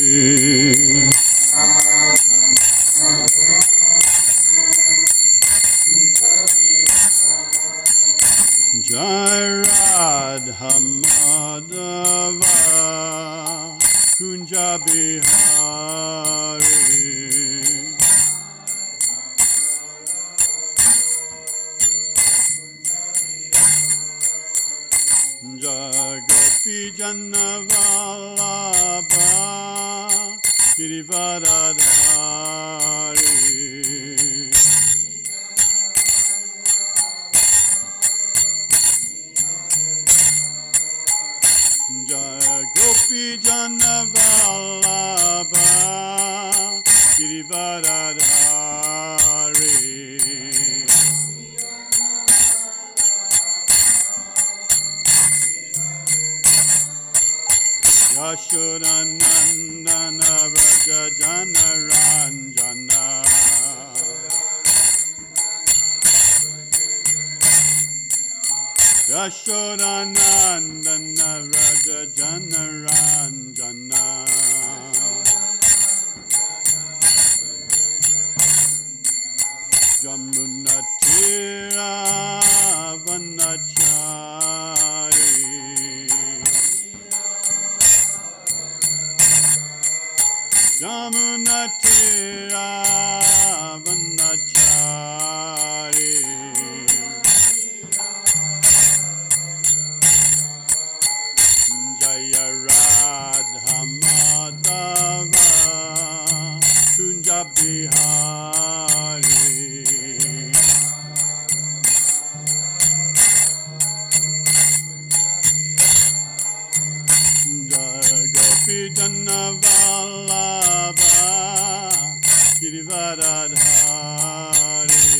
Jai Radha Madhava Kunja Bihari Jagopi Janavalabha Girivadadhari Jagopi Janavalabha Girivadadhari Yashodanandana Vraja Janaranjana Yashodanandana Vraja Janaranjana Jamunatira Vanachari Jamunatira Vanachari Jaya Radha Madhava Kunja Bihari Jagopi Janavalabha Girivadadhari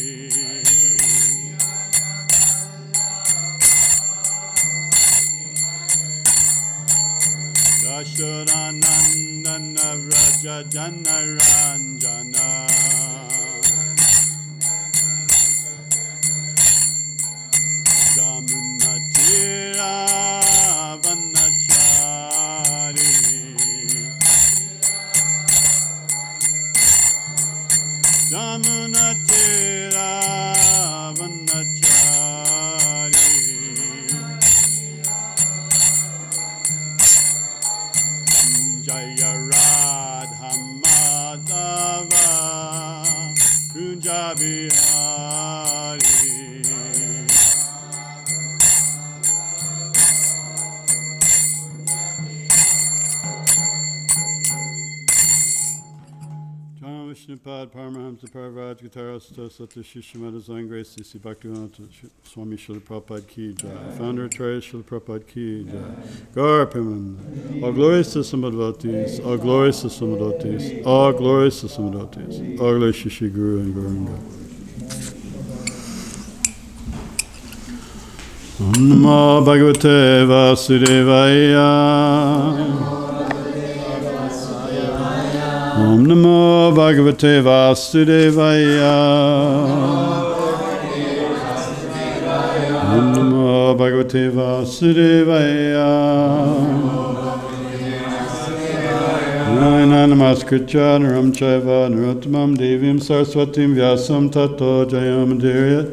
Yashodanandana Vraja Janaranjana Jamunatira Vanachari Jamunatira Vanachari Jaya Radha Madhava Kunja Bihari Vishnupad Paramahamsa Paravad Gitarasta Satya Shishimata Zoin Grace C.C. Bhaktivedanta Swami Srila Prabhupada Ki Jai Founder Acharya Srila Prabhupada Ki Jai Gaur Piman All glories to Samadvatis All glories to Samadvatis All glories to Samadvatis All glories to Shri Guru and Guranga Om Namo Bhagavate Vasudevaya Om Namo Bhagavate Vasudevaya Om Namo Bhagavate Vasudevaya Nayana Namaskritya Naram Chaiva Narottamam Devim Saraswatim Vyasam Tato Jayamadhiryat.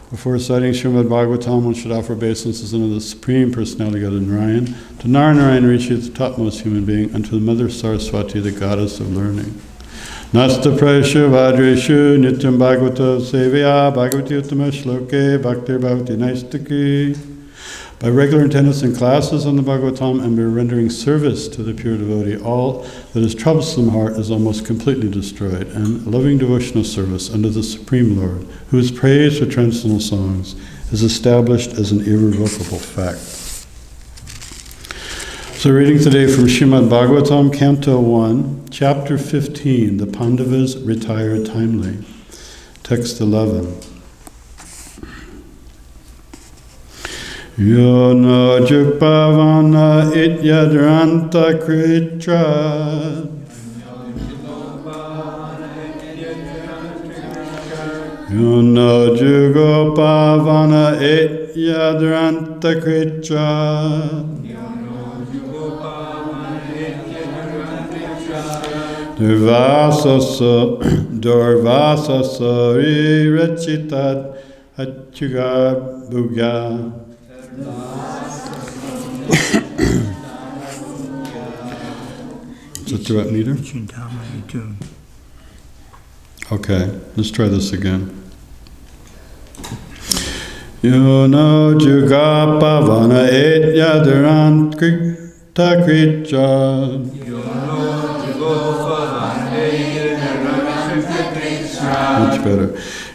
Before reciting Srimad Bhagavatam, one should offer obeisances unto the Supreme Personality of God Narayan. To Narayan reaches the topmost human being, unto the Mother Saraswati, the Goddess of Learning. Nasta Prashu Vadreshu Nityam Bhagavata Sevaya Bhagavati Uttama Shloke Bhaktir Bhagavati Naistaki. By regular attendance in classes on the Bhagavatam and by rendering service to the pure devotee, all that is troublesome heart is almost completely destroyed, and loving devotional service unto the Supreme Lord, who is praised with transcendental songs, is established as an irrevocable fact. So reading today from Srimad Bhagavatam, Canto 1, Chapter 15, The Pandavas Retire Timely. Text 11. Yo no jukpavana ityadranta kritra Yo no jugopavana ityadranta kritra Durvasa Sari Rachitad Hachuga Bhuga. Is that the right meter? Okay, let's try this again. Yono Juga Pavana Etya Durant Krita Krita. Much better.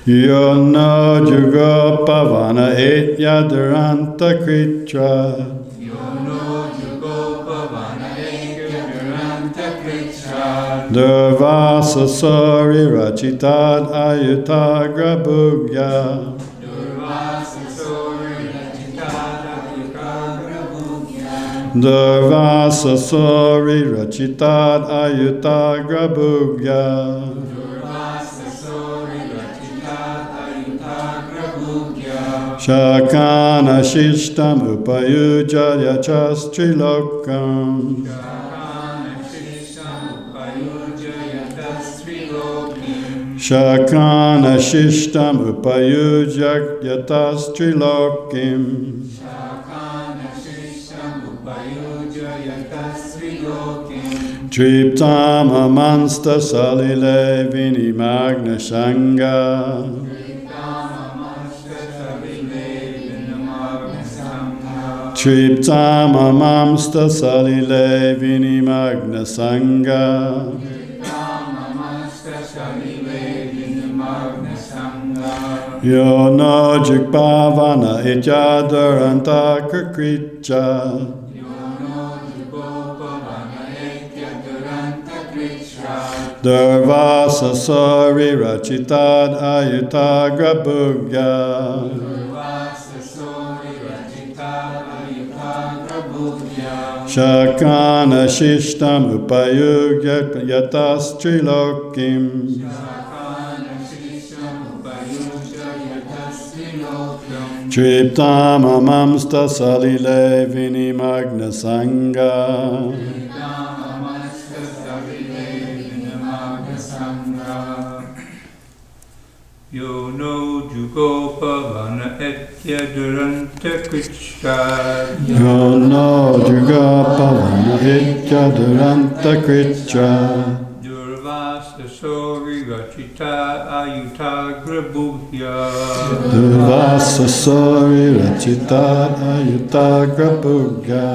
Yono Juga Pavana Etya Duranta Krita. Durvasa Sari Rachitad Ayutagra Bhugya. Durvasa Sari Rachitad Ayutagra Bhugya. Shakana Shishtam Upayuja Yachastrilokam. Shakana Shishtam Upayuja Yatastrilokim. Triptam Amansta Salile Vini Magna Shanga. Triptam Amamsta Salile Vini Magna Sangha. Yo no Jukpavana Ityaduranta Kakricha. Durvasa Sari Rachitad Ayutagra Bhugya. Shakana Shishtam Upayugya Yatastrilokim. Triptam Amamsta Salile Vini Magna Sangha. Yo no Jugopavana Etya Duranta Krishna. Yo no Jugopavana Etya Duranta Krishna. Durvasa Sori Rachita Ayutagra Bhugya. Durvasa Sori Rachita Ayutagra Bhugya.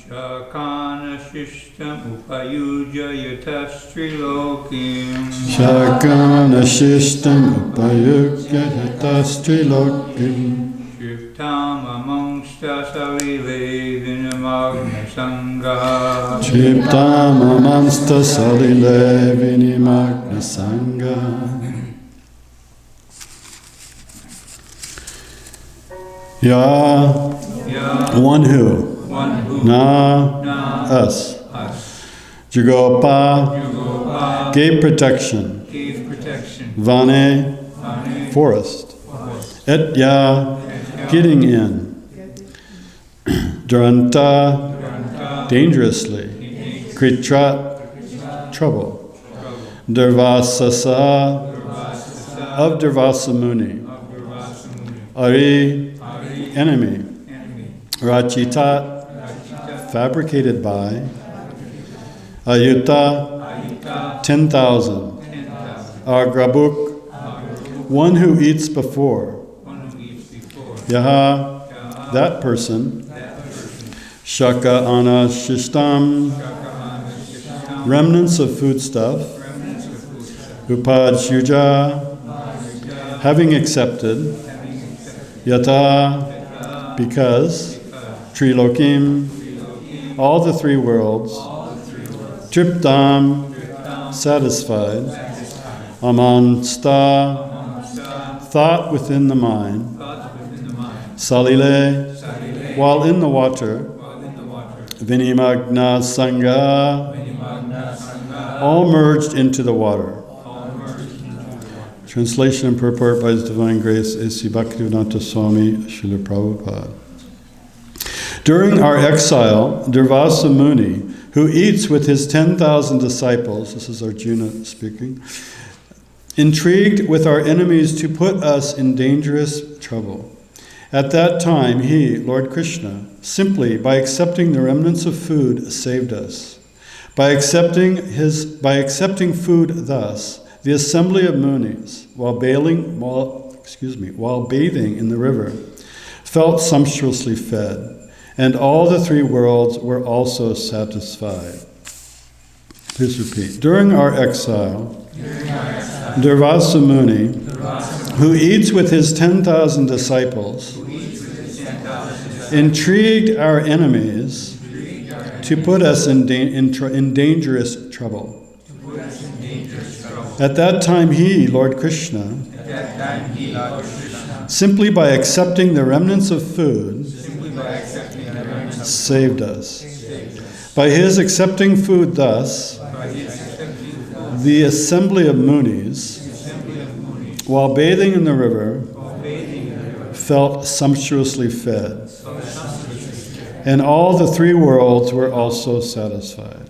Shakana Shishtam Upayuja Yatastrilokim. Shakana Shishtam Upayugya Yatastrilokim. Shiftam amongsta Salile Vinamagna Sangha. Shiftam amongsta Salile Vinimagna Sangha. Ya, one who. Na, us. Jugopa, gave protection. Vane, forest. Etya, getting in. Duranta, dangerously. Kritrat, trouble. Durvasasa, of Durvasa Muni. Ari, enemy. Rachitat, fabricated by. Ayuta, 10,000. Agrabuk, one who eats before. Yaha, that person. Shaka ana shishtam, remnants of foodstuff. Upajyuja, having accepted. Yata, because. Trilokim, all the three worlds. Triptam, satisfied. Amansta, thought within the mind. Salile, while in the water. Vinimagna Sangha, all merged into the water. Translation and purport by His Divine Grace A.C. Bhaktivedanta Swami Srila Prabhupada. During our exile, Durvasa Muni who eats with his 10,000 disciples, this is Arjuna speaking, intrigued with our enemies to put us in dangerous trouble. At that time, he, Lord Krishna, simply by accepting the remnants of food, saved us. By accepting food thus, the assembly of Munis, while bathing in the river, felt sumptuously fed, and all the three worlds were also satisfied. Please repeat. During our exile, Durvasa Muni, who eats with his 10,000 disciples, intrigued our enemies to put us in dangerous trouble. At that time he, Lord Krishna, simply by accepting the remnants of food, saved us. By his accepting food thus, the assembly of Munis, while bathing in the river, felt sumptuously fed, and all the three worlds were also satisfied.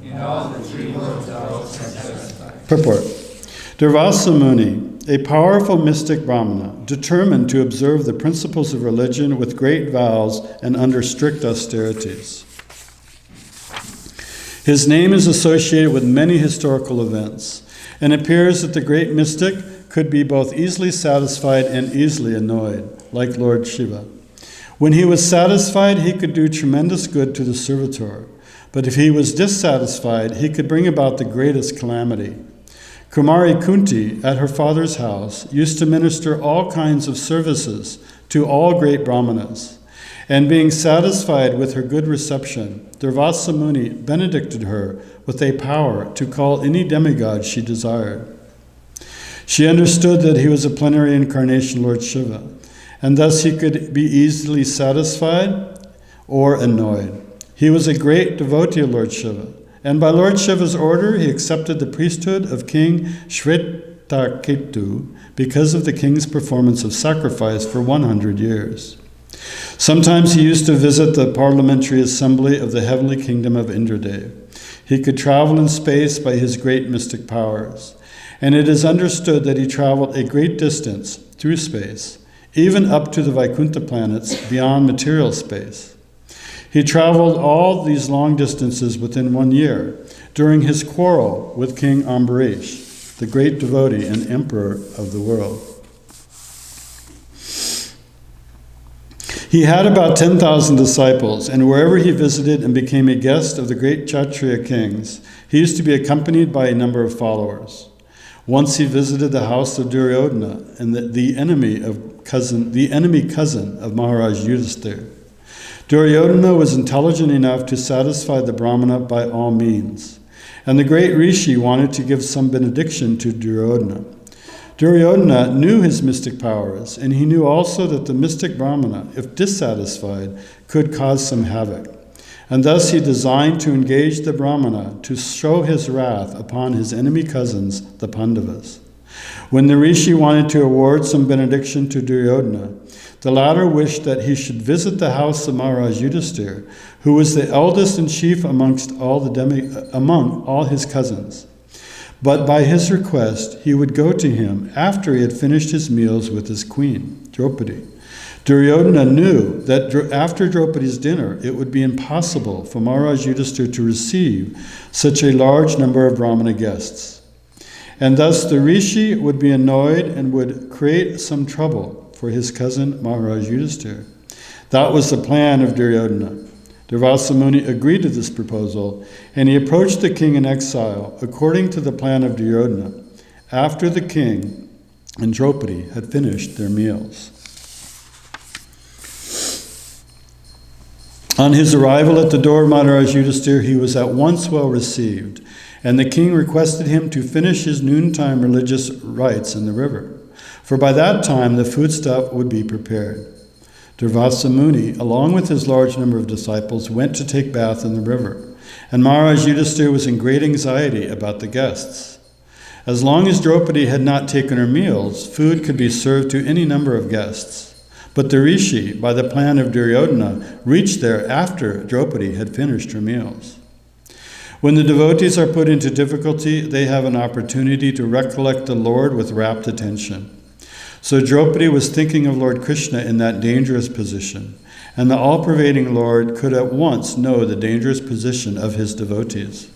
Purport. Durvasa Muni, a powerful mystic Brahmana, determined to observe the principles of religion with great vows and under strict austerities. His name is associated with many historical events, and appears that the great mystic could be both easily satisfied and easily annoyed, like Lord Shiva. When he was satisfied, he could do tremendous good to the servitor, but if he was dissatisfied, he could bring about the greatest calamity. Kumari Kunti, at her father's house, used to minister all kinds of services to all great brahmanas. And being satisfied with her good reception, Durvasa Muni benedicted her with a power to call any demigod she desired. She understood that he was a plenary incarnation Lord Shiva, and thus he could be easily satisfied or annoyed. He was a great devotee of Lord Shiva, and by Lord Shiva's order, he accepted the priesthood of King Shvetaketu because of the king's performance of sacrifice for 100 years. Sometimes he used to visit the parliamentary assembly of the heavenly kingdom of Indradev. He could travel in space by his great mystic powers, and it is understood that he traveled a great distance through space, even up to the Vaikuntha planets beyond material space. He traveled all these long distances within 1 year during his quarrel with King Ambarish, the great devotee and emperor of the world. He had about 10,000 disciples, and wherever he visited and became a guest of the great Kshatriya kings, he used to be accompanied by a number of followers. Once he visited the house of Duryodhana, and the enemy cousin of Maharaj Yudhisthira. Duryodhana was intelligent enough to satisfy the Brahmana by all means, and the great Rishi wanted to give some benediction to Duryodhana. Duryodhana knew his mystic powers, and he knew also that the mystic Brahmana, if dissatisfied, could cause some havoc. And thus he designed to engage the Brahmana to show his wrath upon his enemy cousins, the Pandavas. When the Rishi wanted to award some benediction to Duryodhana, the latter wished that he should visit the house of Maharaj Yudhisthira, who was the eldest and chief among all his cousins. But by his request, he would go to him after he had finished his meals with his queen, Draupadi. Duryodhana knew that after Draupadi's dinner, it would be impossible for Maharaj Yudhisthira to receive such a large number of Brahmana guests. And thus the Rishi would be annoyed and would create some trouble for his cousin Maharaj Yudhisthira. That was the plan of Duryodhana. Durvasa Muni agreed to this proposal, and he approached the king in exile according to the plan of Duryodhana, after the king and Draupadi had finished their meals. On his arrival at the door of Maharaj Yudhisthira, he was at once well received, and the king requested him to finish his noontime religious rites in the river, for by that time the foodstuff would be prepared. Durvasa Muni, along with his large number of disciples, went to take bath in the river, and Maharaj Yudhisthira was in great anxiety about the guests. As long as Draupadi had not taken her meals, food could be served to any number of guests. But the Rishi, by the plan of Duryodhana, reached there after Draupadi had finished her meals. When the devotees are put into difficulty, they have an opportunity to recollect the Lord with rapt attention. So Draupadi was thinking of Lord Krishna in that dangerous position, and the all-pervading Lord could at once know the dangerous position of his devotees.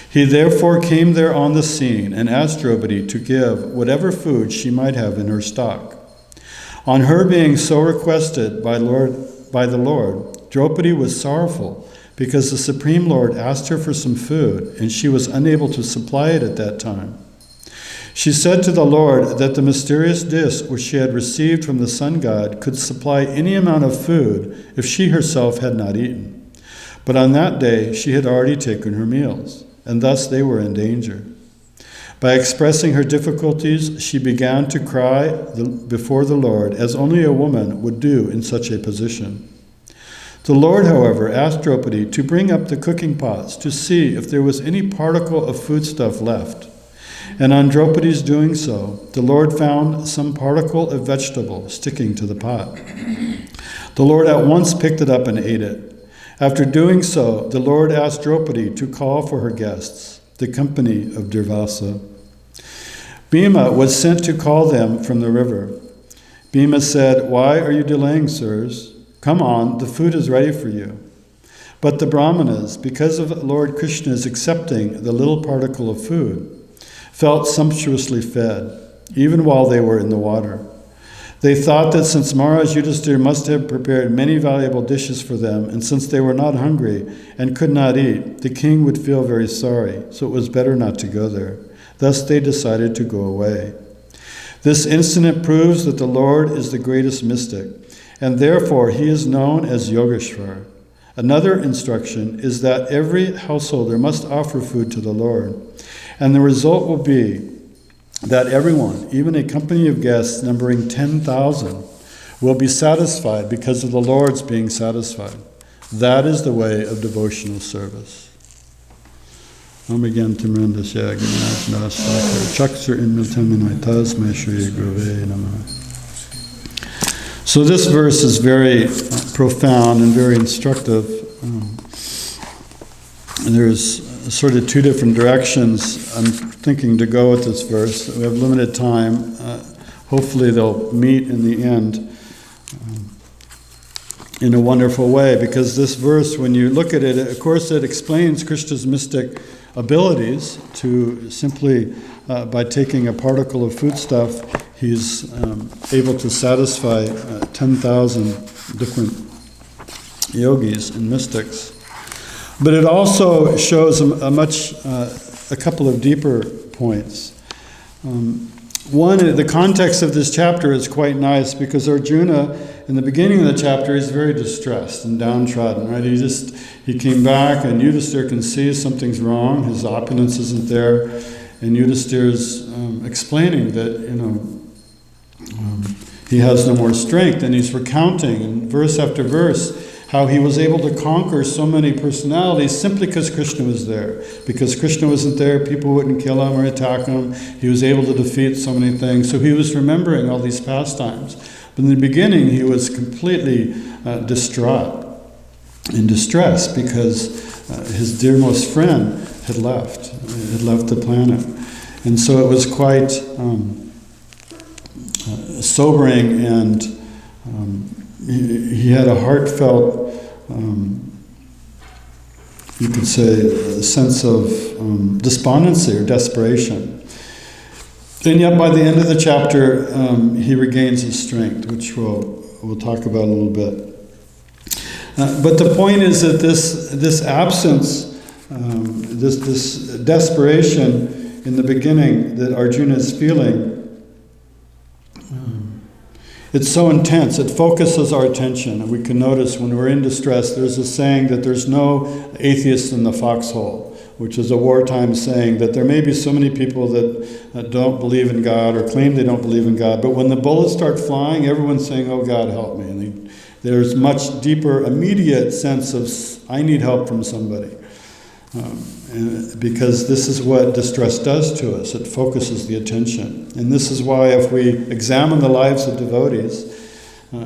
He therefore came there on the scene and asked Draupadi to give whatever food she might have in her stock. On her being so requested by the Lord, Draupadi was sorrowful because the Supreme Lord asked her for some food and she was unable to supply it at that time. She said to the Lord that the mysterious dish which she had received from the sun god could supply any amount of food if she herself had not eaten. But on that day she had already taken her meals, and thus they were in danger. By expressing her difficulties, she began to cry before the Lord, as only a woman would do in such a position. The Lord, however, asked Draupadi to bring up the cooking pots to see if there was any particle of foodstuff left. And on Draupadi's doing so, the Lord found some particle of vegetable sticking to the pot. The Lord at once picked it up and ate it. After doing so, the Lord asked Draupadi to call for her guests, the company of Durvasa. Bhima was sent to call them from the river. Bhima said, "Why are you delaying, sirs? Come on, the food is ready for you." But the Brahmanas, because of Lord Krishna's accepting the little particle of food, felt sumptuously fed, even while they were in the water. They thought that since Maharaj Yudhisthira must have prepared many valuable dishes for them, and since they were not hungry and could not eat, the king would feel very sorry, so it was better not to go there. Thus they decided to go away. This incident proves that the Lord is the greatest mystic, and therefore he is known as Yogeshwar. Another instruction is that every householder must offer food to the Lord, and the result will be that everyone, even a company of guests numbering 10,000, will be satisfied because of the Lord's being satisfied. That is the way of devotional service. So this verse is very profound and very instructive. There's sort of two different directions I'm thinking to go with this verse. We have limited time. Hopefully they'll meet in the end in a wonderful way, because this verse, when you look at it, of course it explains Krishna's mystic abilities to simply, by taking a particle of foodstuff, he's able to satisfy 10,000 different yogis and mystics. But it also shows a couple of deeper points. One, the context of this chapter is quite nice because Arjuna, in the beginning of the chapter, is very distressed and downtrodden, right? He came back and Yudhisthira can see something's wrong, his opulence isn't there, and Yudhisthira's explaining that, he has no more strength, and he's recounting in verse after verse how he was able to conquer so many personalities simply because Krishna was there. Because Krishna wasn't there, people wouldn't kill him or attack him. He was able to defeat so many things. So he was remembering all these pastimes. But in the beginning, he was completely distraught, in distress, because his dearest friend had left the planet. And so it was quite sobering, and he had a heartfelt, you could say, a sense of despondency or desperation. And yet by the end of the chapter, he regains his strength, which we'll talk about a little bit. But the point is that this absence, this desperation in the beginning that Arjuna is feeling, it's so intense, it focuses our attention. And we can notice when we're in distress, there's a saying that there's no atheist in the foxhole, which is a wartime saying that there may be so many people that don't believe in God or claim they don't believe in God, but when the bullets start flying, everyone's saying, "Oh God, help me." And there's much deeper, immediate sense of, I need help from somebody. Because this is what distress does to us. It focuses the attention. And this is why if we examine the lives of devotees,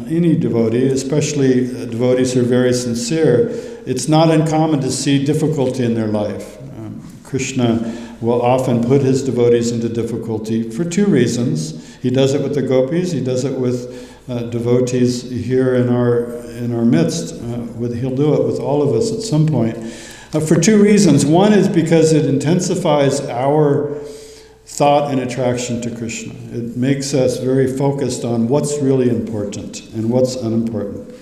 any devotee, especially devotees who are very sincere, it's not uncommon to see difficulty in their life. Krishna will often put his devotees into difficulty for two reasons. He does it with the gopis, he does it with devotees here in our midst. He'll do it with all of us at some point. For two reasons. One is because it intensifies our thought and attraction to Krishna. It makes us very focused on what's really important and what's unimportant.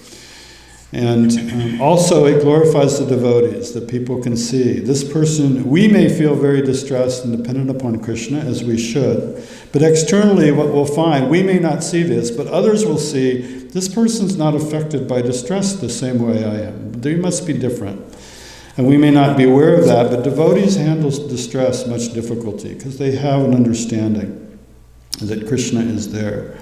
And also it glorifies the devotees, that people can see. This person, we may feel very distressed and dependent upon Krishna, as we should, but externally what we'll find, we may not see this, but others will see, this person's not affected by distress the same way I am. They must be different. And we may not be aware of that, but devotees handle distress much difficulty because they have an understanding that Krishna is there.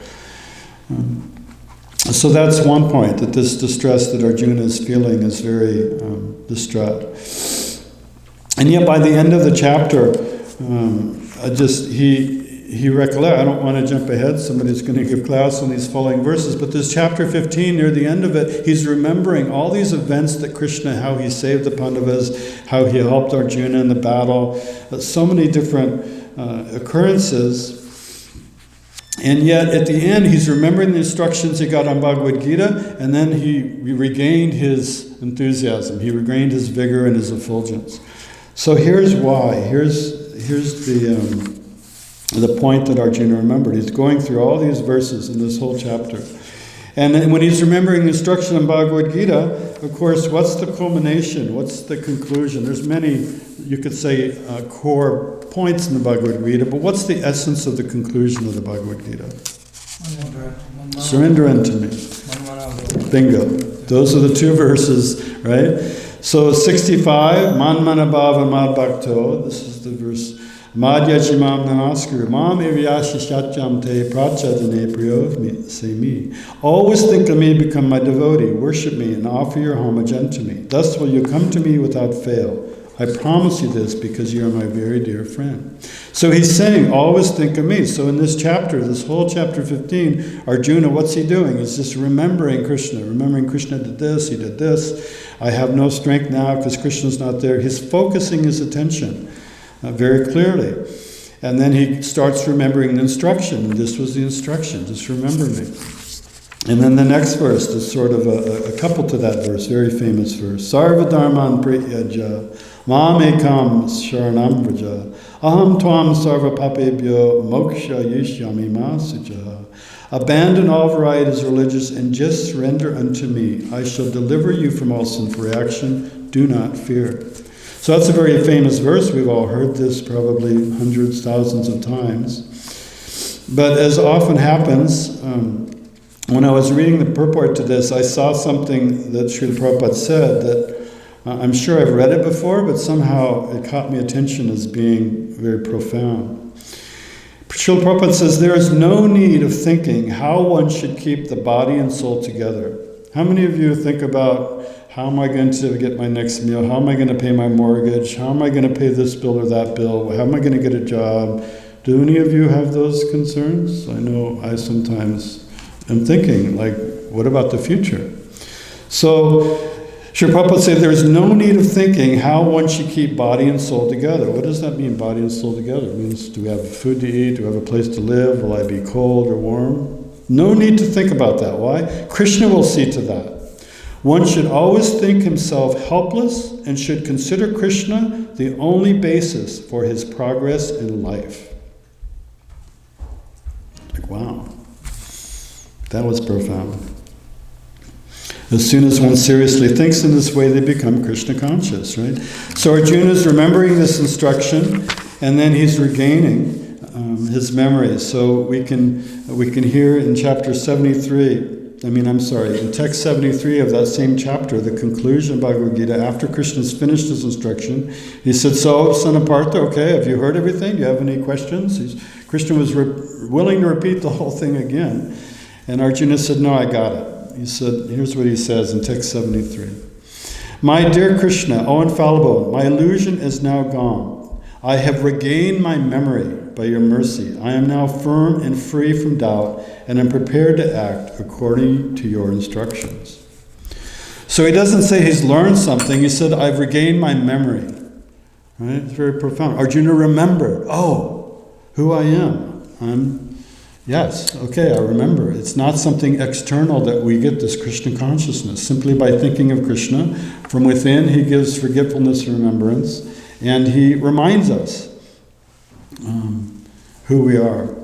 So that's one point, that this distress that Arjuna is feeling is very distraught. And yet by the end of the chapter, he recollects, I don't want to jump ahead, somebody's going to give class on these following verses, but this chapter 15, near the end of it, he's remembering all these events that Krishna, how he saved the Pandavas, how he helped Arjuna in the battle, so many different occurrences. And yet, at the end, he's remembering the instructions he got on Bhagavad Gita, and then he regained his enthusiasm. He regained his vigor and his effulgence. So here's why. Here's the point that Arjuna remembered. He's going through all these verses in this whole chapter. And when he's remembering the instruction on Bhagavad Gita, of course, what's the culmination? What's the conclusion? There's many, you could say, core points in the Bhagavad Gita, but what's the essence of the conclusion of the Bhagavad Gita? Surrender unto me. Bingo. Those are the two verses, right? So 65, Man Manabhava Mad Bhakto, this is the verse, Madhya Jimam Namaskuru, Mam Evyashi Shatyam Te Prachadane Priyov say me. Always think of me, become my devotee, worship me, and offer your homage unto me. Thus will you come to me without fail. I promise you this because you are my very dear friend. So he's saying, always think of me. So in this chapter, this whole chapter 15, Arjuna, what's he doing? He's just remembering Krishna. Remembering Krishna did this, he did this. I have no strength now because Krishna's not there. He's focusing his attention very clearly. And then he starts remembering the instruction. And this was the instruction, just remember me. And then the next verse is sort of a couple to that verse, very famous verse. Sarva dharman prityaja, mam ekam sharanam vraja, aham tvam sarva papebhyo moksha yishyami masuja. Abandon all varieties religious and just surrender unto me. I shall deliver you from all sinful reaction. Do not fear. So that's a very famous verse. We've all heard this probably hundreds, thousands of times. But as often happens, when I was reading the purport to this, I saw something that Srila Prabhupada said that I'm sure I've read it before, but somehow it caught my attention as being very profound. Srila Prabhupada says, there is no need of thinking how one should keep the body and soul together. How many of you think about, how am I going to get my next meal? How am I going to pay my mortgage? How am I going to pay this bill or that bill? How am I going to get a job? Do any of you have those concerns? I know I sometimes am thinking, like, what about the future? So, Srila Prabhupada said there's no need of thinking how one should keep body and soul together. What does that mean, body and soul together? It means, do we have food to eat? Do we have a place to live? Will I be cold or warm? No need to think about that. Why? Krishna will see to that. One should always think himself helpless and should consider Krishna the only basis for his progress in life. Like, wow. That was profound. As soon as one seriously thinks in this way, they become Krishna conscious, right? So Arjuna is remembering this instruction, and then he's regaining his memories. So we can hear in chapter 73, in text 73 of that same chapter, the conclusion of Bhagavad Gita, after Krishna's finished his instruction, he said, so, son of Partha, okay, have you heard everything? Do you have any questions? Krishna was willing to repeat the whole thing again. And Arjuna said, no, I got it. He said, here's what he says in text 73. My dear Krishna, O infallible, my illusion is now gone. I have regained my memory by your mercy. I am now firm and free from doubt, and am prepared to act according to your instructions. So he doesn't say he's learned something. He said, I've regained my memory. Right? It's very profound. Arjuna remembered, oh, who I am. Yes, okay, I remember. It's not something external that we get this Krishna consciousness. Simply by thinking of Krishna, from within he gives forgetfulness and remembrance, and he reminds us who we are.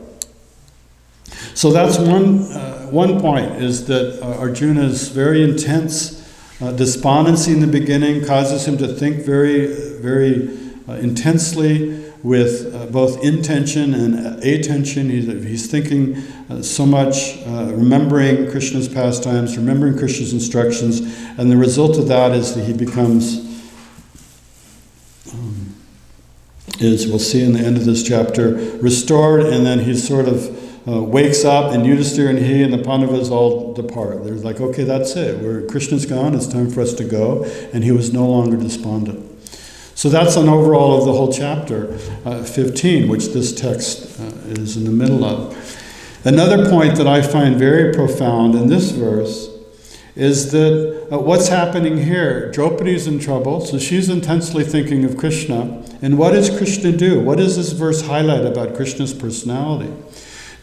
So that's one point, is that Arjuna's very intense despondency in the beginning causes him to think very, very intensely with both intention and attention. He's thinking so much, remembering Krishna's pastimes, remembering Krishna's instructions, and the result of that is that he becomes, we'll see in the end of this chapter, restored, and then he sort of wakes up, and Yudhisthira and he and the Pandavas all depart. They're like, okay, that's it. Krishna's gone, it's time for us to go, and he was no longer despondent. So that's an overall of the whole chapter 15, which this text is in the middle of. Another point that I find very profound in this verse is that what's happening here? Draupadi's in trouble, so she's intensely thinking of Krishna. And what does Krishna do? What does this verse highlight about Krishna's personality?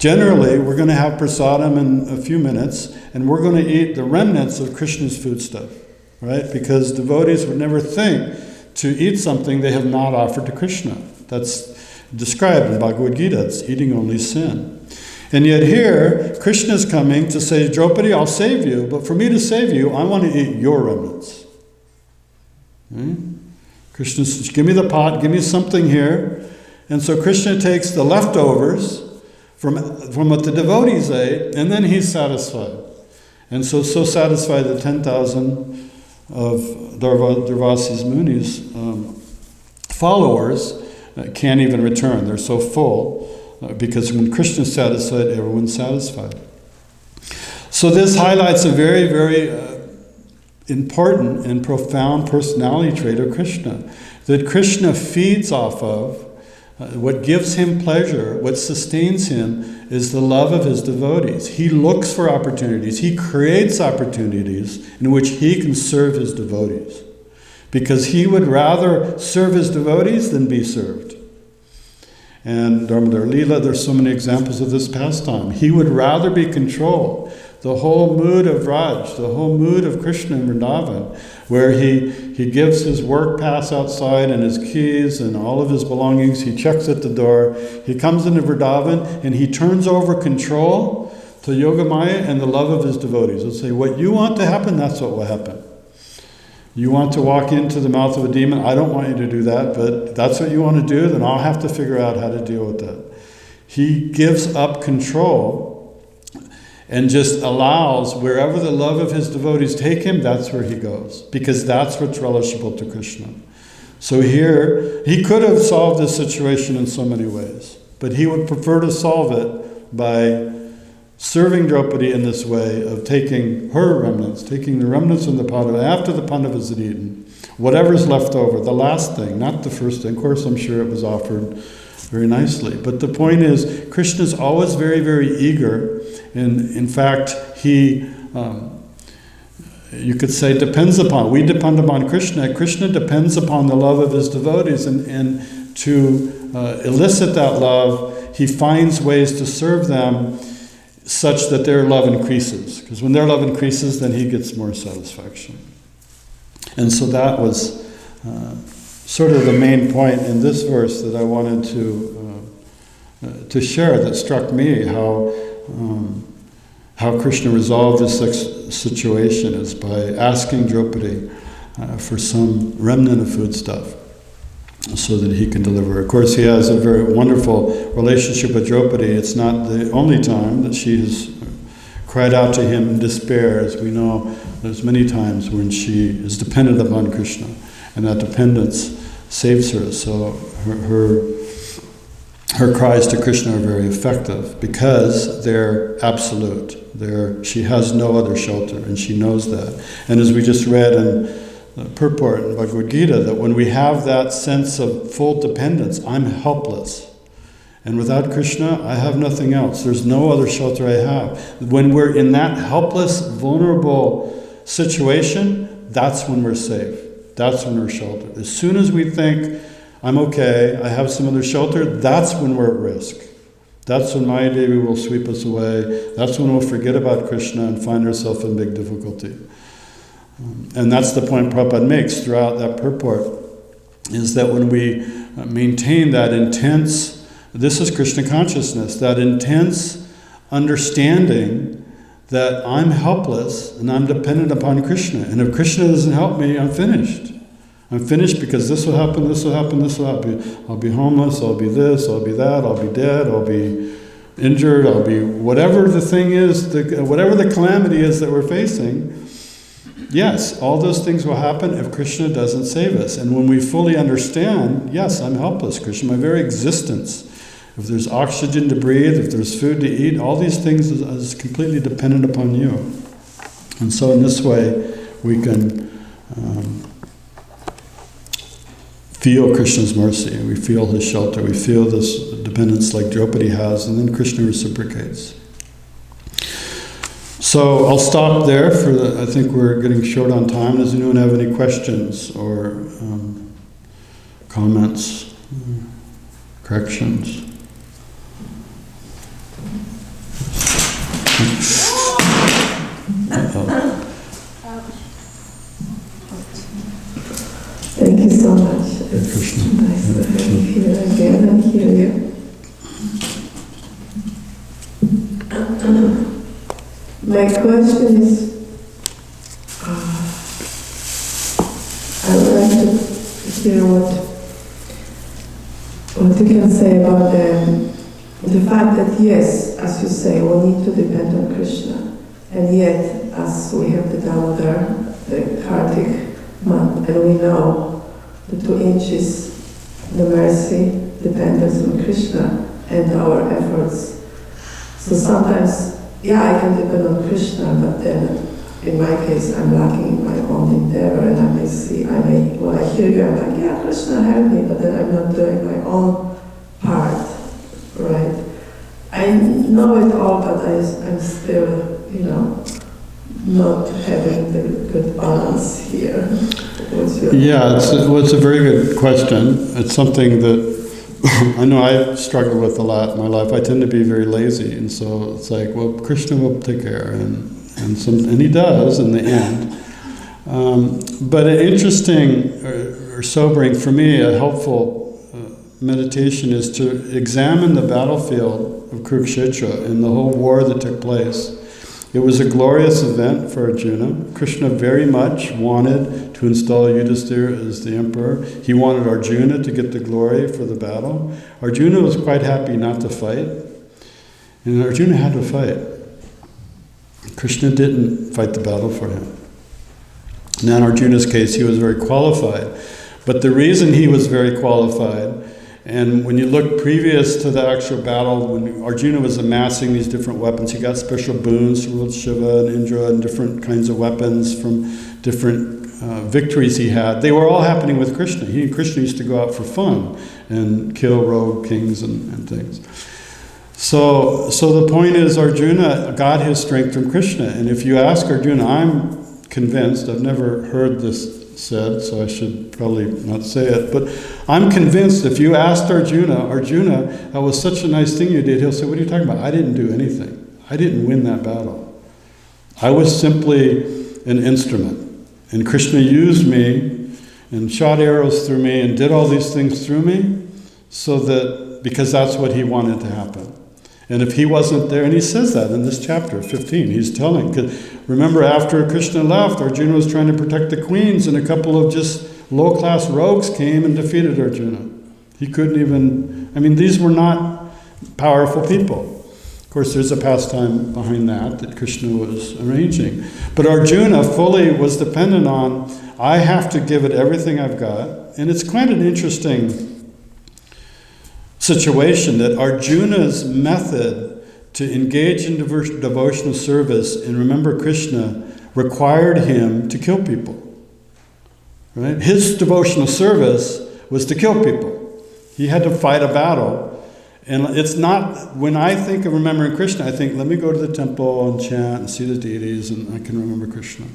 Generally, we're going to have prasadam in a few minutes, and we're going to eat the remnants of Krishna's foodstuff, right? Because devotees would never think to eat something they have not offered to Krishna. That's described in Bhagavad Gita. It's eating only sin. And yet here, Krishna's coming to say, Draupadi, I'll save you, but for me to save you, I want to eat your remnants. Okay? Krishna says, give me the pot, give me something here. And so Krishna takes the leftovers from what the devotees ate, and then he's satisfied. And so satisfied that 10,000 of Durvasa Muni's followers can't even return. They're so full, because when Krishna's satisfied, everyone's satisfied. So this highlights a very, very important and profound personality trait of Krishna, that Krishna feeds off of. What gives him pleasure, what sustains him, is the love of his devotees. He looks for opportunities. He creates opportunities in which he can serve his devotees, because he would rather serve his devotees than be served. And Damodar Leela, there's so many examples of this pastime. He would rather be controlled. The whole mood of Raj, the whole mood of Krishna in Vrindaban, where he gives his work pass outside and his keys and all of his belongings, he checks at the door, he comes into Vrindaban and he turns over control to Yogamaya and the love of his devotees. He'll say, what you want to happen, that's what will happen. You want to walk into the mouth of a demon, I don't want you to do that, but that's what you want to do, then I'll have to figure out how to deal with that. He gives up control and just allows wherever the love of his devotees take him, that's where he goes, because that's what's relishable to Krishna. So here, he could have solved this situation in so many ways, but he would prefer to solve it by serving Draupadi in this way of taking her remnants, taking the remnants of the Pandava, after the Pandavas had eaten, whatever's left over, the last thing, not the first thing. Of course, I'm sure it was offered very nicely. But the point is, Krishna's always very, very eager. And in fact, he, you could say, we depend upon Krishna. Krishna depends upon the love of his devotees. And to elicit that love, he finds ways to serve them such that their love increases. Because when their love increases, then he gets more satisfaction. And so that was sort of the main point in this verse that I wanted to share, that struck me, how Krishna resolved this situation is by asking Draupadi for some remnant of foodstuff so that he can deliver. Of course, he has a very wonderful relationship with Draupadi. It's not the only time that she has cried out to him in despair. As we know, there's many times when she is dependent upon Krishna, and that dependence saves her. So her cries to Krishna are very effective because they're absolute. She has no other shelter, and she knows that. And as we just read in the purport in Bhagavad Gita, that when we have that sense of full dependence, I'm helpless. And without Krishna, I have nothing else. There's no other shelter I have. When we're in that helpless, vulnerable situation, that's when we're safe. That's when we're sheltered. As soon as we think, I'm okay, I have some other shelter, that's when we're at risk. That's when Maya Devi will sweep us away. That's when we'll forget about Krishna and find ourselves in big difficulty. And that's the point Prabhupada makes throughout that purport, is that when we maintain that intense, this is Krishna consciousness, that intense understanding that I'm helpless and I'm dependent upon Krishna. And if Krishna doesn't help me, I'm finished. I'm finished because this will happen, this will happen, this will happen. I'll be homeless, I'll be this, I'll be that, I'll be dead, I'll be injured, I'll be whatever the thing is, whatever the calamity is that we're facing. Yes, all those things will happen if Krishna doesn't save us. And when we fully understand, yes, I'm helpless, Krishna, my very existence. If there's oxygen to breathe, if there's food to eat, all these things is completely dependent upon you. And so in this way, we can feel Krishna's mercy, we feel his shelter, we feel this dependence like Draupadi has, and then Krishna reciprocates. So I'll stop there I think we're getting short on time. Does anyone have any questions or comments, corrections? Thank you so much. It's nice to have you here again and hear you. My question is, I would like to hear what you can say about the fact that yes, as you say, we need to depend on Krishna, and yet as we have the Damodar, the Kartik month, and we know the 2 inches, the mercy, dependence on Krishna and our efforts. So sometimes, yeah, I can depend on Krishna, but then in my case, I'm lacking in my own endeavor, and when I hear you, I'm like, yeah, Krishna help me, but then I'm not doing my own part, right? I know it all, but I'm still, not having the good balance here. Yeah, it's a very good question. It's something that I know I've struggled with a lot in my life. I tend to be very lazy, and so it's like, well, Krishna will take care, and he does in the end. But an interesting or sobering, for me, a helpful meditation is to examine the battlefield of Kurukshetra and the whole war that took place. It was a glorious event for Arjuna. Krishna very much wanted to install Yudhisthira as the emperor. He wanted Arjuna to get the glory for the battle. Arjuna was quite happy not to fight, and Arjuna had to fight. Krishna didn't fight the battle for him. Now in Arjuna's case, he was very qualified. But the reason he was very qualified, and when you look previous to the actual battle, when Arjuna was amassing these different weapons, he got special boons from Lord Shiva and Indra and different kinds of weapons from different victories he had. They were all happening with Krishna. Krishna used to go out for fun and kill rogue kings and things. So the point is, Arjuna got his strength from Krishna. And if you ask Arjuna, I'm convinced, I've never heard this said, so I should probably not say it, but I'm convinced if you asked Arjuna, that was such a nice thing you did, he'll say, what are you talking about? I didn't do anything. I didn't win that battle. I was simply an instrument. And Krishna used me and shot arrows through me and did all these things through me because that's what he wanted to happen. And if he wasn't there, and he says that in this chapter 15, he's telling, because remember after Krishna left, Arjuna was trying to protect the queens, and a couple of just low-class rogues came and defeated Arjuna. He couldn't even, these were not powerful people. Of course, there's a pastime behind that Krishna was arranging. But Arjuna fully was dependent on, I have to give it everything I've got. And it's quite an interesting situation that Arjuna's method to engage in devotional service and remember Krishna required him to kill people. Right? His devotional service was to kill people. He had to fight a battle. And it's not, when I think of remembering Krishna, I think, let me go to the temple and chant and see the deities and I can remember Krishna.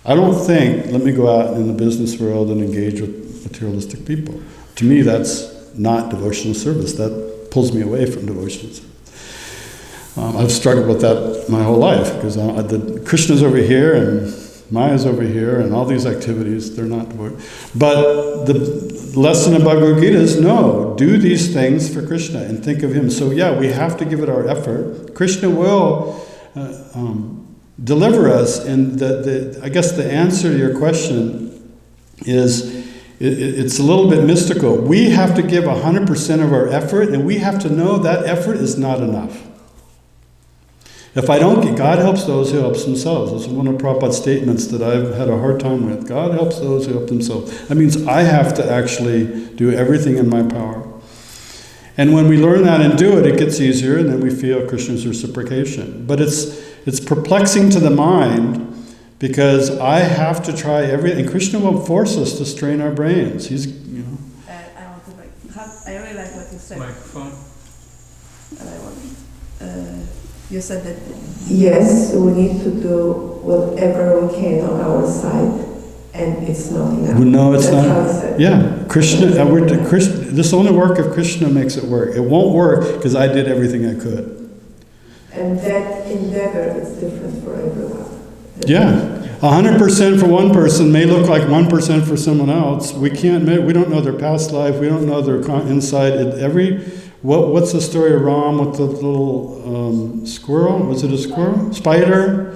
I don't think, let me go out in the business world and engage with materialistic people. To me, that's not devotional service. That pulls me away from devotional service. I've struggled with that my whole life, because Krishna's over here and Maya's over here, and all these activities, they're not devoted. But the lesson of Bhagavad Gita is, no, do these things for Krishna and think of him. So yeah, we have to give it our effort. Krishna will deliver us. And I guess the answer to your question is, it's a little bit mystical. We have to give 100% of our effort, and we have to know that effort is not enough. If I don't get, God helps those who help themselves. That's one of Prabhupada's statements that I've had a hard time with. God helps those who help themselves. That means I have to actually do everything in my power. And when we learn that and do it, it gets easier, and then we feel Krishna's reciprocation. But it's perplexing to the mind, because I have to try everything. And Krishna won't force us to strain our brains. He's, you know. I want to I really like what you said. Microphone. And I want. You said that. Yes, we need to do whatever we can on our side, and it's not enough. No, it's That's not. how I said. Yeah, Krishna. This only work if Krishna makes it work. It won't work because I did everything I could. And that endeavor is different for everyone. Yeah, 100% for one person may look like 1% for someone else. We don't know their past life. We don't know their inside. What's the story of Ram with the little squirrel? Was it a squirrel? Spider?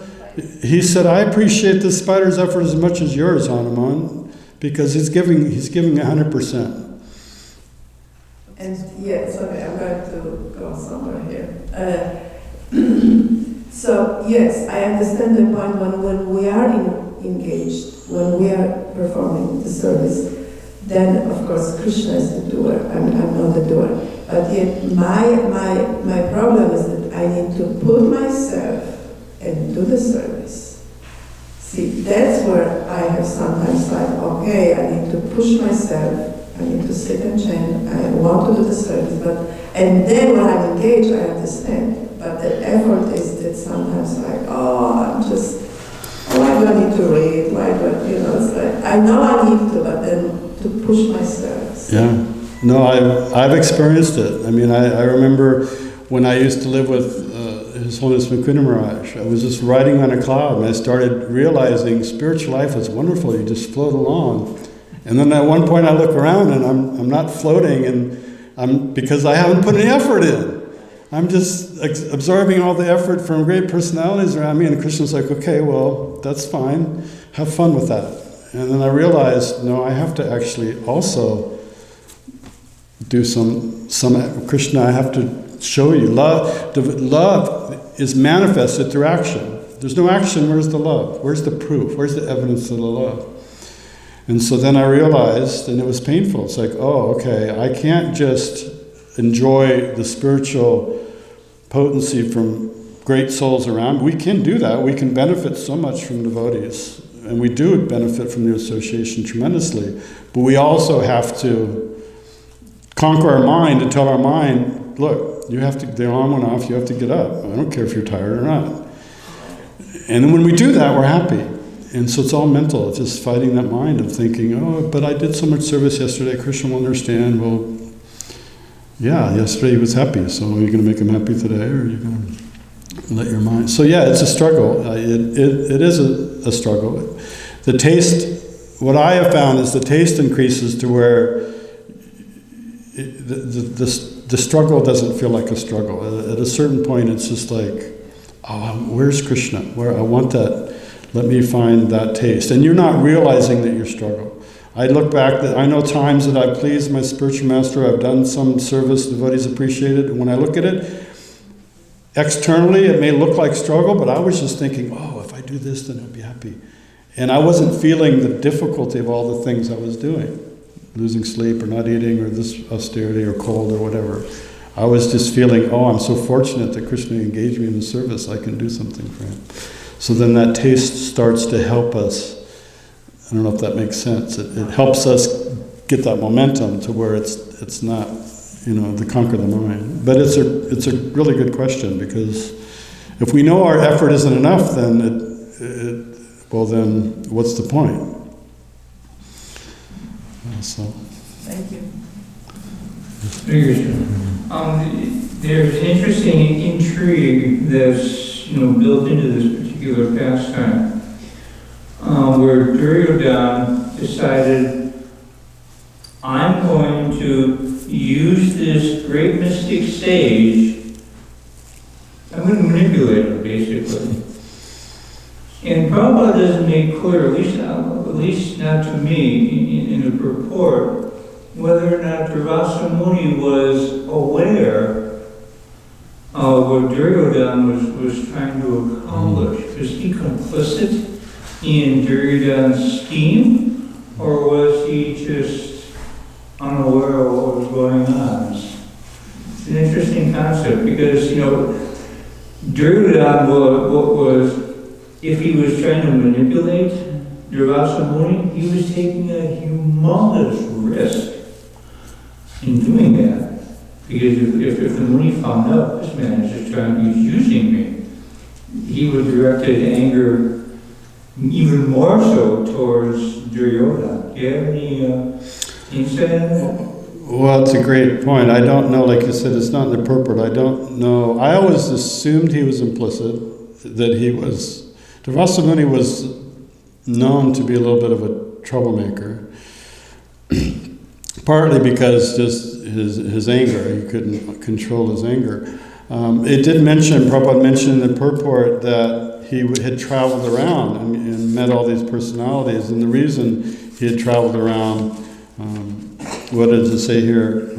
He said, I appreciate this spider's effort as much as yours, Hanuman, because he's giving 100%. And yes, okay, I'm going to go somewhere here. So yes, I understand the point. When we are engaged, when we are performing the service, then of course Krishna is the doer. I'm not the doer. But yet my problem is that I need to put myself and do the service. See, that's where I have sometimes like, okay, I need to push myself. I need to sit and chant. I want to do the service, and then when I'm engaged, I understand. But the effort is that sometimes like, why do I need to read? It's like, I know I need to, but then to push myself. So. Yeah. No, I've experienced it. I mean, I remember when I used to live with His Holiness Mukunda Maharaj. I was just riding on a cloud, and I started realizing spiritual life is wonderful. You just float along. And then at one point I look around, and I'm not floating, and because I haven't put any effort in. I'm just absorbing all the effort from great personalities around me, and Krishna's like, okay, well, that's fine. Have fun with that. And then I realized, no, I have to actually also do some Krishna. I have to show you love. Love is manifested through action. There's no action. Where's the love? Where's the proof? Where's the evidence of the love? And so then I realized, and it was painful. It's like, oh, okay, I can't just enjoy the spiritual potency from great souls around. We can do that. We can benefit so much from devotees, and we do benefit from the association tremendously. But we also have to conquer our mind and tell our mind, look, you have to, the alarm went off, you have to get up. I don't care if you're tired or not. And then when we do that, we're happy. And so it's all mental. It's just fighting that mind of thinking, oh, but I did so much service yesterday, Krishna will understand. Well, yeah, yesterday he was happy, so are you going to make him happy today, or are you going to let your mind... So yeah, it's a struggle. It is a struggle. The taste, what I have found is the taste increases to where the struggle doesn't feel like a struggle. At a certain point, it's just like, oh, where's Krishna? Where I want that. Let me find that taste. And you're not realizing that you're struggling. I look back, I know times that I've pleased my spiritual master, I've done some service, devotees appreciate it, and when I look at it, externally it may look like struggle, but I was just thinking, oh, if I do this, then I'll be happy. And I wasn't feeling the difficulty of all the things I was doing, losing sleep or not eating or this austerity or cold or whatever. I was just feeling, oh, I'm so fortunate that Krishna engaged me in the service, I can do something for him. So then that taste starts to help us. I don't know if that makes sense. It helps us get that momentum to where it's not, to conquer the mind. But it's a really good question, because if we know our effort isn't enough, then then what's the point? So. Thank you. There's an interesting intrigue that's built into this particular pastime, where Duryodhana decided, I'm going to use this great mystic sage. I'm going to manipulate it, basically. And Prabhupada doesn't make clear, at least not to me, in the purport, whether or not Durvasa Muni was aware of what Duryodhana was trying to accomplish. Was he complicit in Duryodhana's scheme, or was he just unaware of what was going on? It's an interesting concept, because, Duryodhana was, if he was trying to manipulate Durvasa Muni, he was taking a humongous risk in doing that. Because if the Muni found out this man is just he's using me, he would direct his anger even more so towards Duryodhana. Do you have any insight on that? Well, it's a great point. I don't know, like you said, it's not in the purport. I don't know. I always assumed he was implicit, that he was. Durvasa Muni was known to be a little bit of a troublemaker, partly because just his anger, he couldn't control his anger. It did mention, Prabhupada mentioned in the purport that he had traveled around and met all these personalities, and the reason he had traveled around, what does it say here?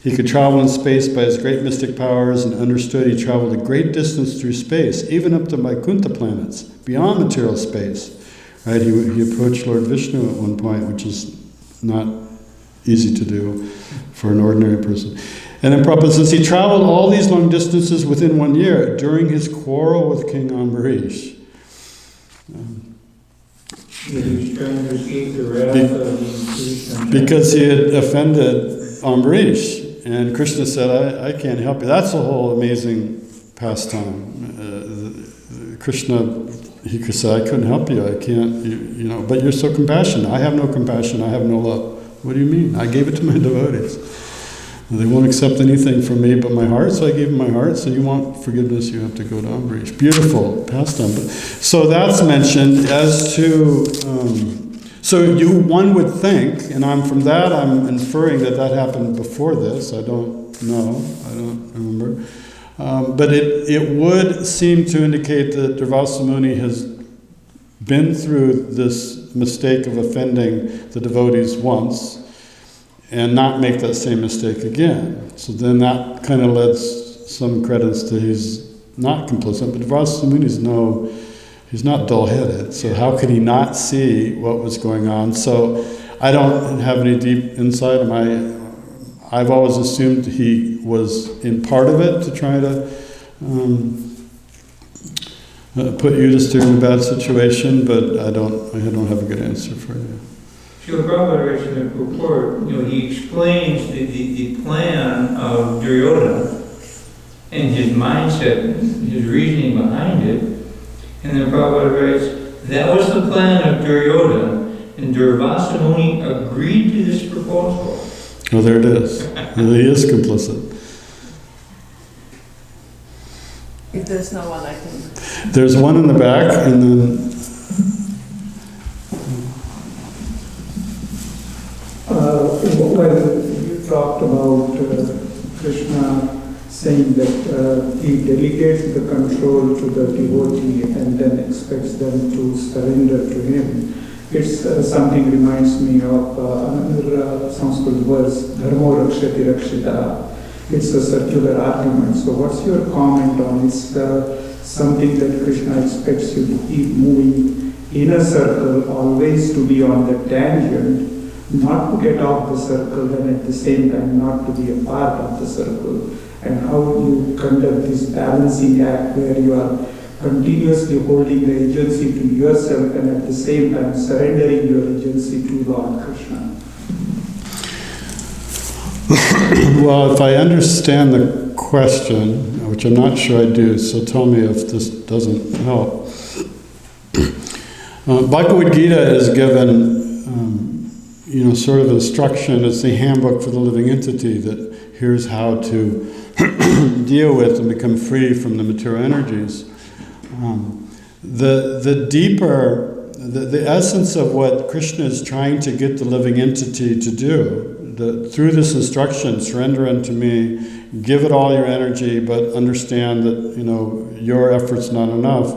He could travel in space by his great mystic powers, and understood he traveled a great distance through space, even up to Vaikuntha planets, beyond material space. Right? He approached Lord Vishnu at one point, which is not easy to do for an ordinary person. And then Prabhupada says he traveled all these long distances within 1 year during his quarrel with King Ambarish. He was trying to escape the wrath of Krishna. Because he had offended Ambarish. And Krishna said, I can't help you. That's a whole amazing pastime. Krishna, he could say, I couldn't help you. I can't, but you're so compassionate. I have no compassion. I have no love. What do you mean? I gave it to my devotees. They won't accept anything from me but my heart, so I gave them my heart. So you want forgiveness, you have to go to Ambarish. Beautiful pastime. So that's mentioned as to... one would think, and I'm inferring that happened before this. I don't know. I don't remember. But it would seem to indicate that Durvasa Muni has been through this mistake of offending the devotees once and not make that same mistake again. So then that kind of lends some credence to he's not complicit. But Durvasa Muni he's not dull-headed, so how could he not see what was going on? So I don't have any deep insight. I've always assumed he was in part of it to try to put Yudhisthira in a bad situation, but I don't have a good answer for you. Srila Prabhupada writes in the purport, he explains the plan of Duryodhana and his mindset, his reasoning behind it. And then Prabhupada writes, that was the plan of Duryodhana, and Durvasa Muni agreed to this proposal. Oh, there it is. He is complicit. If there's no one, I can... There's one in the back, and then... You talked about Krishna saying that he delegates the control to the devotee and then expects them to surrender to him. It's something reminds me of another Sanskrit verse, Dharmo Rakshati Rakshita. It's a circular argument. So what's your comment on it? Something that Krishna expects you to keep moving in a circle, always to be on the tangent, not to get off the circle and at the same time not to be a part of the circle. And how you conduct this balancing act where you are continuously holding the agency to yourself and at the same time surrendering your agency to Lord Krishna. Well, if I understand the question, which I'm not sure I do, so tell me if this doesn't help. Bhagavad Gita is given, sort of instruction. It's the handbook for the living entity that here's how to deal with and become free from the material energies. The deeper, the essence of what Krishna is trying to get the living entity to do, through this instruction, surrender unto me, give it all your energy, but understand that, your effort's not enough.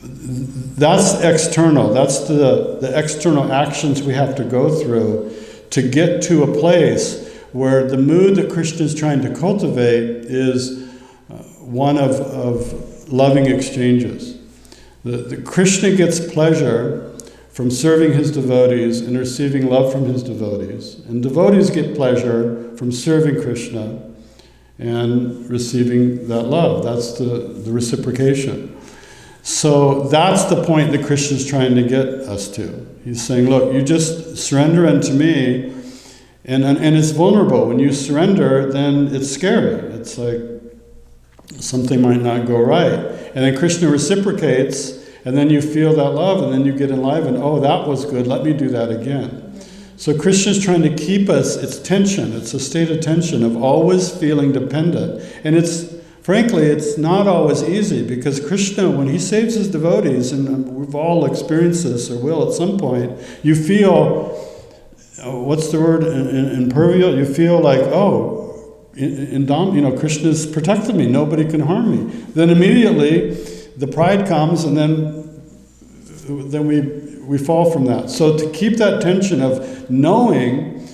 That's external. That's the external actions we have to go through to get to a place where the mood that Krishna is trying to cultivate is one of loving exchanges. The Krishna gets pleasure from serving his devotees and receiving love from his devotees. And devotees get pleasure from serving Krishna and receiving that love. That's the reciprocation. So that's the point that Krishna is trying to get us to. He's saying, look, you just surrender unto me, and it's vulnerable. When you surrender, then it's scary. It's like something might not go right. And then Krishna reciprocates, and then you feel that love, and then you get enlivened. Oh, that was good. Let me do that again. So Krishna's trying to keep us, it's tension. It's a state of tension of always feeling dependent. And frankly, it's not always easy, because Krishna, when he saves his devotees, and we've all experienced this or will at some point, you feel, what's the word, impervious? You feel like, Krishna's protected me, nobody can harm me. Then immediately, the pride comes, and then we fall from that. So to keep that tension of knowing,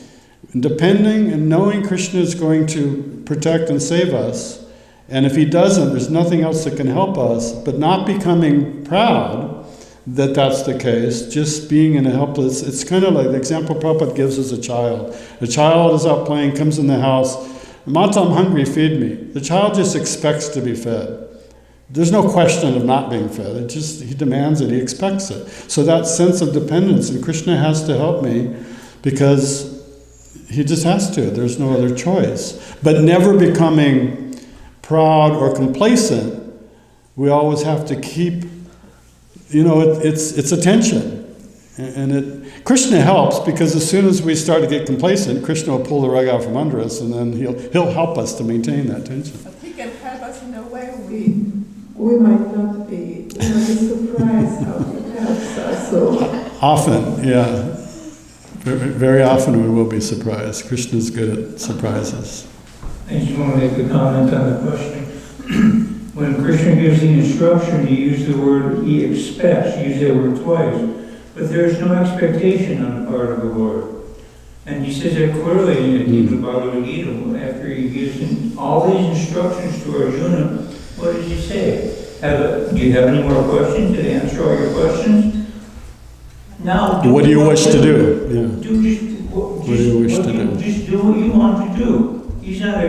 depending, and knowing Krishna is going to protect and save us, and if he doesn't, there's nothing else that can help us, but not becoming proud that that's the case, just being in a helpless, it's kind of like the example Prabhupada gives as a child. A child is out playing, comes in the house, Mata, I'm hungry, feed me. The child just expects to be fed. There's no question of not being fed. He demands it, he expects it. So that sense of dependence, and Krishna has to help me because he just has to. There's no other choice. But never becoming proud or complacent, we always have to keep, it's a tension. And Krishna helps, because as soon as we start to get complacent, Krishna will pull the rug out from under us, and then he'll help us to maintain that tension. But he can help us in a way we might not be surprised how he helps us. So. Often, yeah. Very often we will be surprised. Krishna's good at surprises. I just want to make a comment on the question. When Krishna gives the instruction, he used the word he expects, he used that word twice. But there's no expectation on the part of the Lord. And he says that clearly in the Bhagavad Gita, after he gives all these instructions to Arjuna. What does he say? Do you have any more questions? Did I answer all your questions? Now, what do you wish to do? Yeah. What do you wish to do? Just do what you want to do. He's not